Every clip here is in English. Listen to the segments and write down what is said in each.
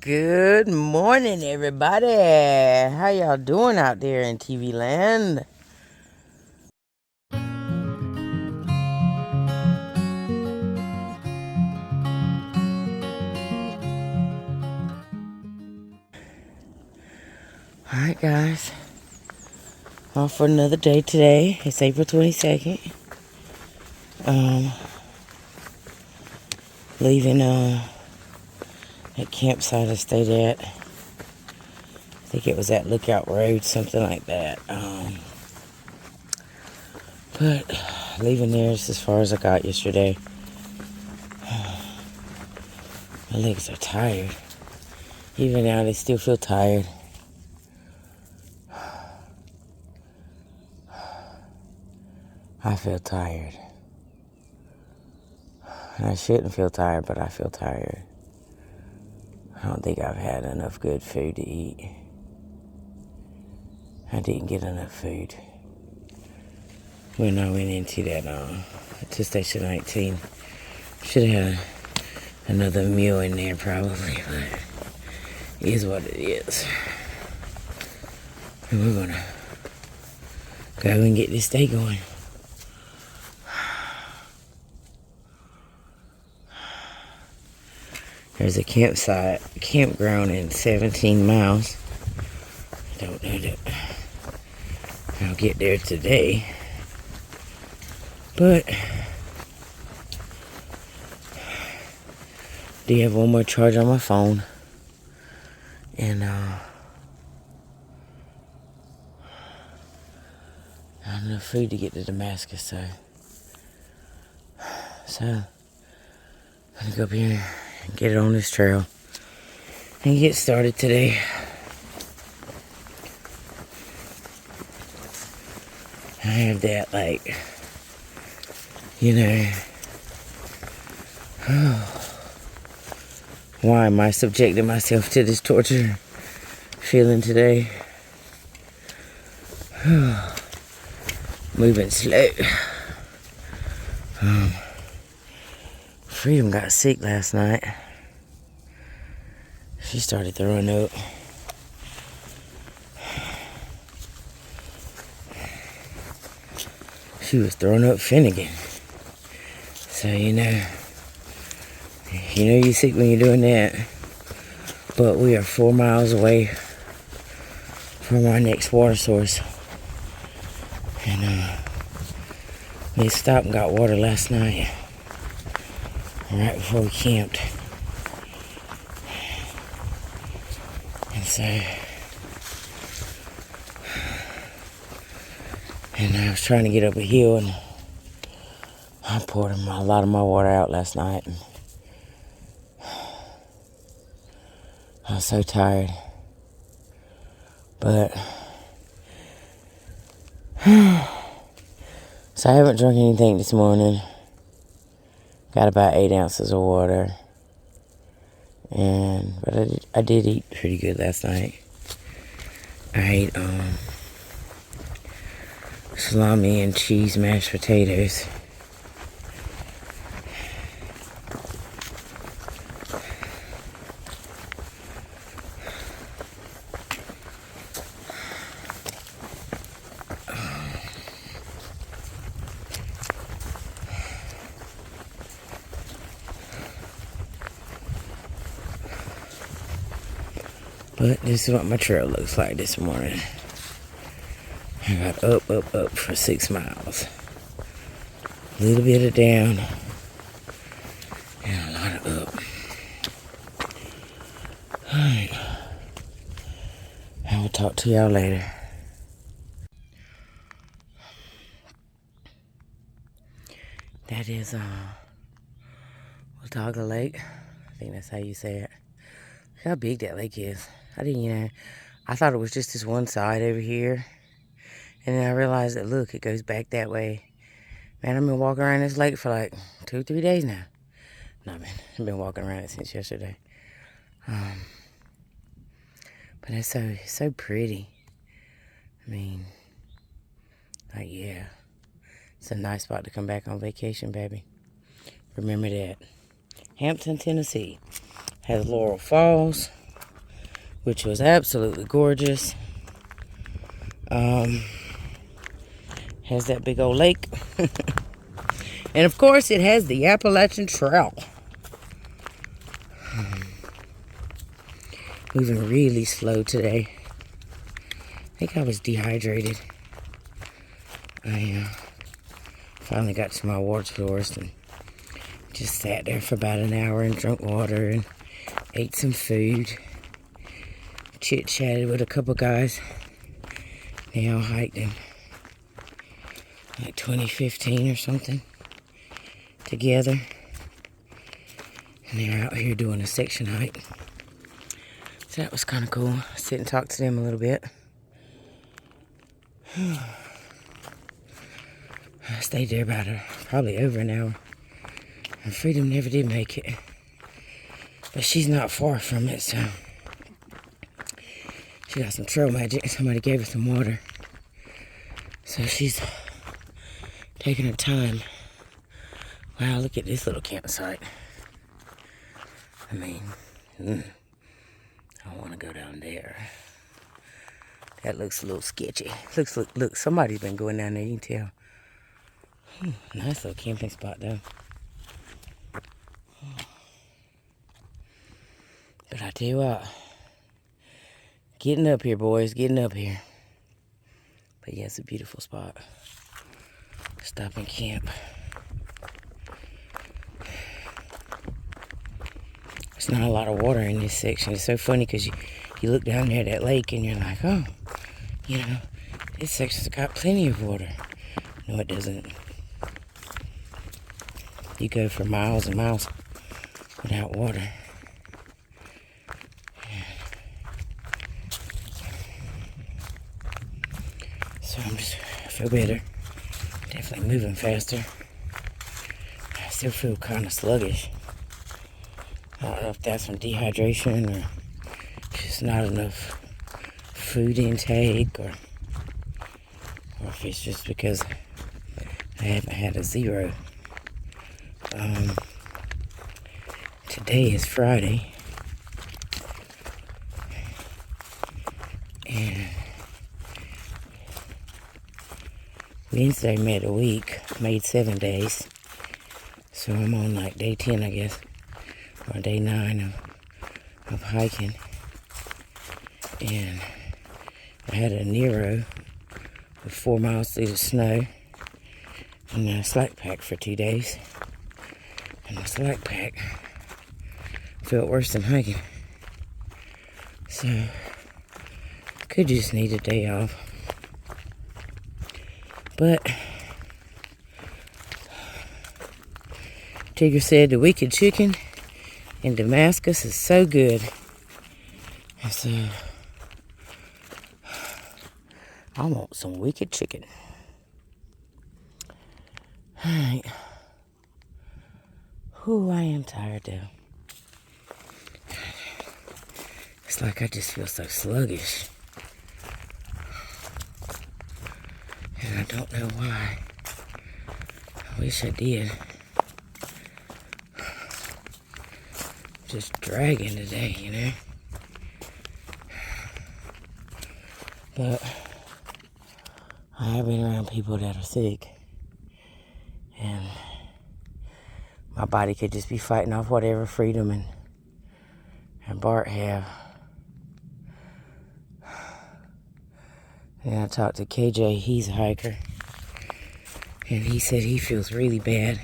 Good morning, everybody. How y'all doing out there in TV land? Alright, guys. Off for another day today. It's April 22nd. Leaving that campsite I stayed at. I think it was at Lookout Road, something like that. But leaving there is as far as I got yesterday. My legs are tired. Even now, they still feel tired. I feel tired. And I shouldn't feel tired, but I feel tired. I don't think I've had enough good food to eat. I didn't get enough food when I went into that, to Station 19. Should have had another meal in there probably, but it is what it is. And we're gonna go and get this day going. There's a campground in 17 miles. I don't know that I'll get there today. But do have one more charge on my phone. And not enough food to get to Damascus, so I'm gonna go up here and get it on this trail and get started today. I have that, like, why am I subjecting myself to this torture feeling today? Moving slow. Freedom got sick last night. She started throwing up. She was throwing up Finnegan. So, you're sick when you're doing that. But we are 4 miles away from our next water source. And we stopped and got water last night, right before we camped. And I was trying to get up a hill, and I poured a lot of my water out last night. And I was so tired. But so I haven't drunk anything this morning. Got about 8 ounces of water. But I did eat pretty good last night. I ate salami and cheese mashed potatoes. But this is what my trail looks like this morning. I got up for 6 miles. A little bit of down. And a lot of up. Alright. I will talk to y'all later. That is Watauga Lake. I think that's how you say it. Look how big that lake is. I thought it was just this one side over here. And then I realized that, look, it goes back that way. Man, I've been walking around this lake for like 2-3 days now. No, man, I've been walking around it since yesterday. But it's so pretty. I mean, like, yeah. It's a nice spot to come back on vacation, baby. Remember that. Hampton, Tennessee has Laurel Falls. which was absolutely gorgeous. Has that big old lake. And of course it has the Appalachian trout. Moving really slow today. I think I was dehydrated. I finally got to my water source and just sat there for about an hour and drank water and ate some food. Chit-chatted with a couple guys. They all hiked in like 2015 or something together. And they're out here doing a section hike. So that was kind of cool. Sit and talk to them a little bit. I stayed there about probably over an hour. And Freedom never did make it. But she's not far from it, so she got some trail magic. Somebody gave her some water. So she's taking her time. Wow, look at this little campsite. I mean, I want to go down there. That looks a little sketchy. Look, somebody's been going down there, you can tell. Nice little camping spot, though. But I tell you what, getting up here, boys, getting up here. But yeah, it's a beautiful spot. Stop and camp. There's not a lot of water in this section. It's so funny because you look down there at that lake and you're like, oh, you know, this section's got plenty of water. No, it doesn't. You go for miles and miles without water. So I feel better. Definitely moving faster. I still feel kind of sluggish. I don't know if that's from dehydration or just not enough food intake, or if it's just because I haven't had a zero. Today is Friday, and Wednesday made a week, made 7 days, so I'm on like day 10, I guess, or day 9 of hiking. And I had a Nero with 4 miles through the snow and a slack pack for 2 days. And the slack pack felt worse than hiking. So, could just need a day off. But Tigger said the wicked chicken in Damascus is so good. And so, I want some wicked chicken. Alright. Whew, I am tired though. It's like I just feel so sluggish. And I don't know why. I wish I did. Just dragging today, you know. But I have been around people that are sick. And my body could just be fighting off whatever Freedom and Bart have. And I talked to KJ, he's a hiker. And he said he feels really bad.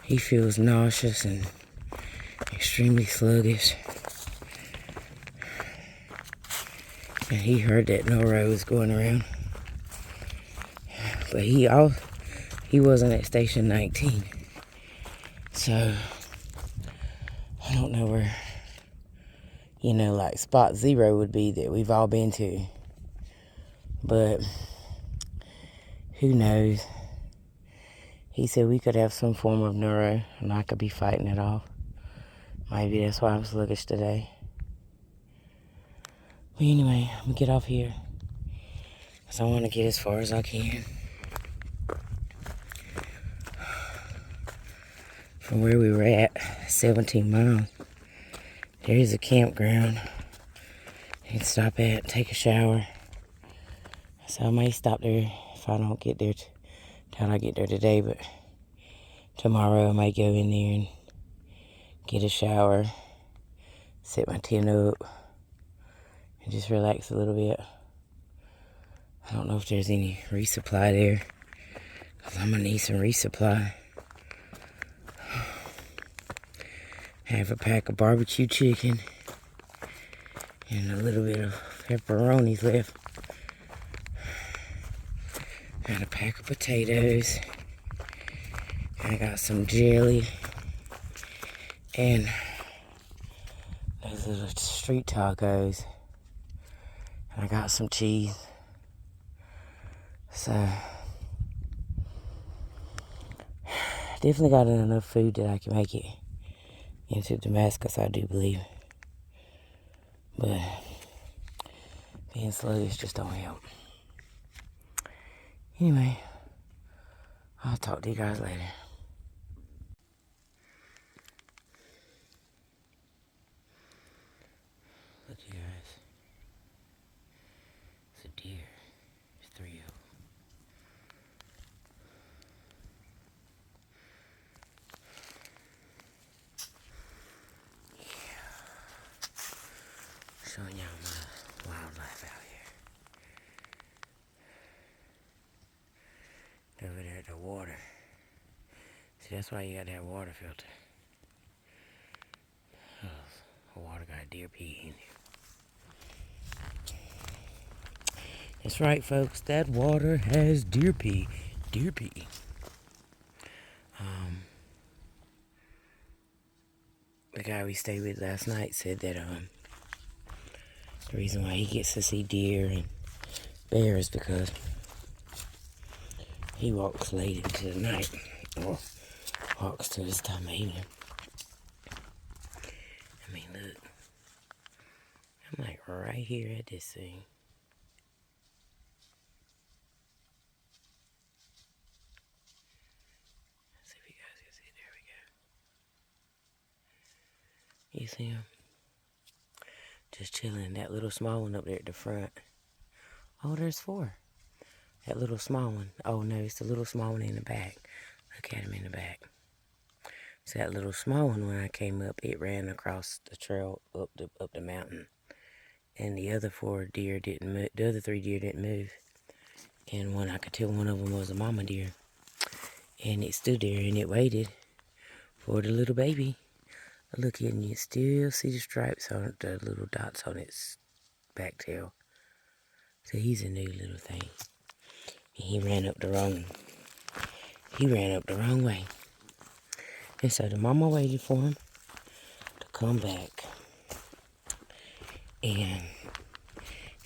He feels nauseous and extremely sluggish. And he heard that Noro was going around. But he wasn't at Station 19. So, I don't know where, you know, like spot 0 would be that we've all been to. But, who knows? He said we could have some form of neuro and I could be fighting it off. Maybe that's why I'm sluggish today. But anyway, I'm gonna get off here. Because I want to get as far as I can. From where we were at, 17 miles, there is a campground and stop at, take a shower. So I may stop there if I don't get there till I get there today, but tomorrow I might go in there and get a shower, set my tent up, and just relax a little bit. I don't know if there's any resupply there, because I'm going to need some resupply. Have a pack of barbecue chicken and a little bit of pepperonis left. Got a pack of potatoes. I got some jelly and those little street tacos. And I got some cheese. So definitely got enough food that I can make it into Damascus, I do believe. But being sluggish just don't help. Anyway, I'll talk to you guys later. Look, you guys. It's a deer. There's 3 of them. Showing y'all my wildlife out here. Over there at the water. See, that's why you got that water filter. Oh, the water got deer pee in it. That's right, folks. That water has deer pee. Deer pee. The guy we stayed with last night said that the reason why he gets to see deer and bears is because he walks late into the night, or walks to this time of evening. I mean, look. I'm like right here at this thing. Let's see if you guys can see. There we go. You see him? Just chilling. That little small one up there at the front. Oh, there's 4. That little small one. Oh, no, it's the little small one in the back. Look at him in the back. So that little small one, when I came up, it ran across the trail up the mountain. And the other 4 deer didn't move. The other 3 deer didn't move. And I could tell one of them was a mama deer. And it stood there and it waited for the little baby. Look, and you still see the stripes on it, the little dots on its back tail. So he's a new little thing. And he ran up the wrong way. And so the mama waited for him to come back. And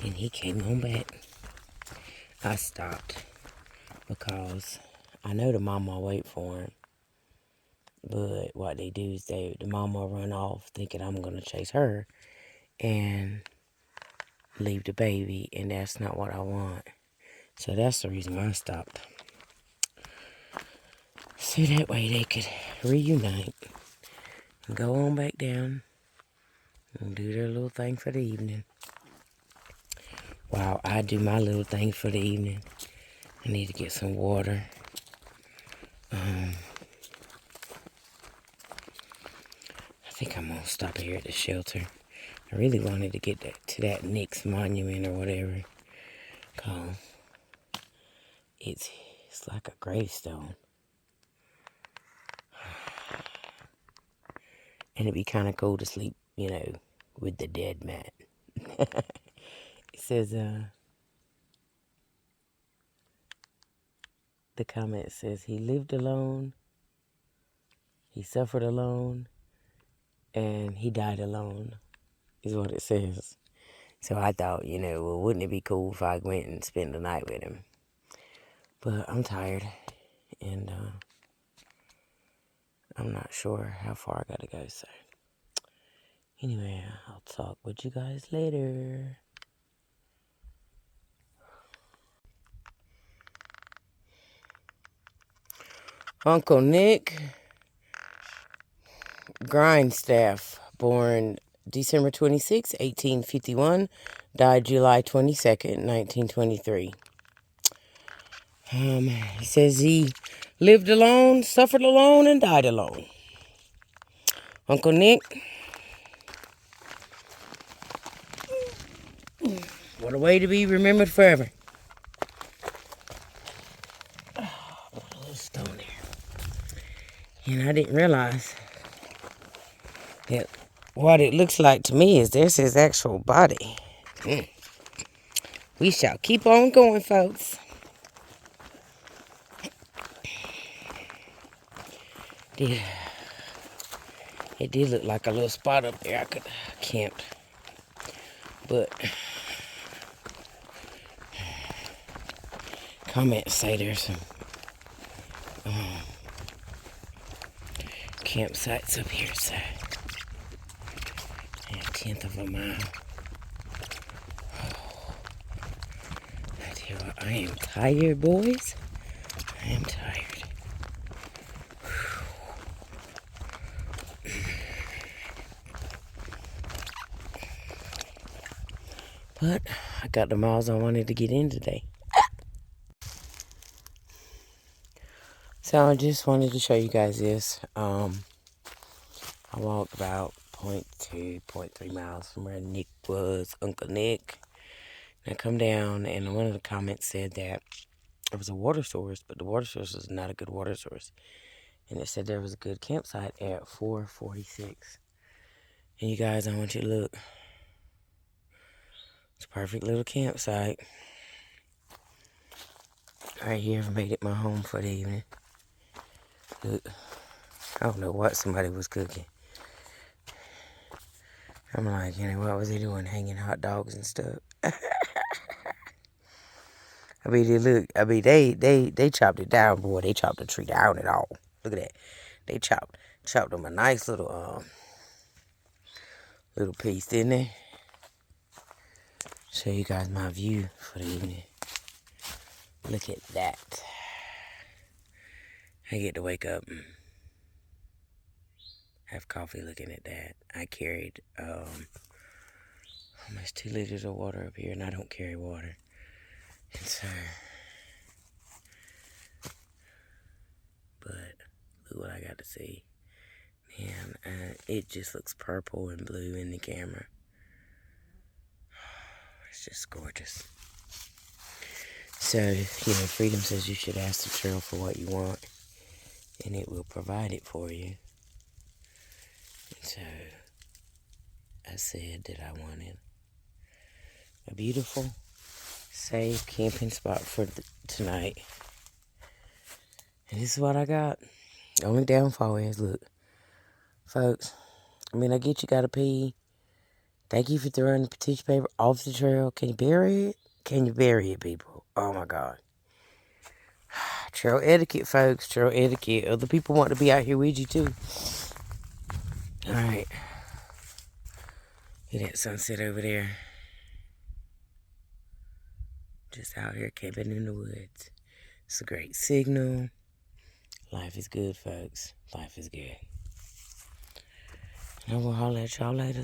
then he came on back. I stopped because I know the mama will wait for him. But what they do is the mama will run off thinking I'm going to chase her and leave the baby. And that's not what I want. So that's the reason I stopped. So that way they could reunite and go on back down and do their little thing for the evening. While I do my little thing for the evening. I need to get some water. I think I'm going to stop here at the shelter. I really wanted to get to that Nick's monument or whatever. Cause it's like a gravestone. And it'd be kind of cool to sleep, with the dead mat. It says, the comment says, he lived alone, he suffered alone, and he died alone, is what it says. So I thought, well, wouldn't it be cool if I went and spent the night with him? But I'm tired, and I'm not sure how far I gotta go, so anyway, I'll talk with you guys later. Uncle Nick Grindstaff, born December 26, 1851. Died July 22nd, 1923. He says he lived alone, suffered alone, and died alone. Uncle Nick, what a way to be remembered forever. Oh, put a little stone there. And I didn't realize that what it looks like to me is there's his actual body. We shall keep on going, folks. It did look like a little spot up there I could camp. But comments say there's some campsites up here, so a 1/10 of a mile. I tell you what, I am tired, boys. I am tired. But I got the miles I wanted to get in today. So I just wanted to show you guys this. I walked about 0.2, 0.3 miles from where Nick was, Uncle Nick. And I come down, and one of the comments said that there was a water source, but the water source was not a good water source. And it said there was a good campsite at 446. And you guys, I want you to look. It's a perfect little campsite. Right here, I've made it my home for the evening. Look, I don't know what somebody was cooking. I'm like, what was he doing? Hanging hot dogs and stuff. I mean, they chopped it down, boy. They chopped the tree down and all. Look at that. They chopped them a nice little piece, didn't they? Show you guys my view for the evening. Look at that. I get to wake up and have coffee looking at that. I carried almost 2 liters of water up here, and I don't carry water. And so, but look what I got to see. Man, it just looks purple and blue in the camera. It's just gorgeous. So, Freedom says you should ask the trail for what you want, and it will provide it for you. And so, I said that I wanted a beautiful, safe camping spot for tonight. And this is what I got. The only downfall is, look, folks, I get you gotta pee. Thank you for throwing the tissue paper off the trail. Can you bury it? Can you bury it, people? Oh, my God. Trail etiquette, folks. Trail etiquette. Other people want to be out here with you, too. All right. Look at that sunset over there. Just out here camping in the woods. It's a great signal. Life is good, folks. Life is good. And I will holler at y'all later.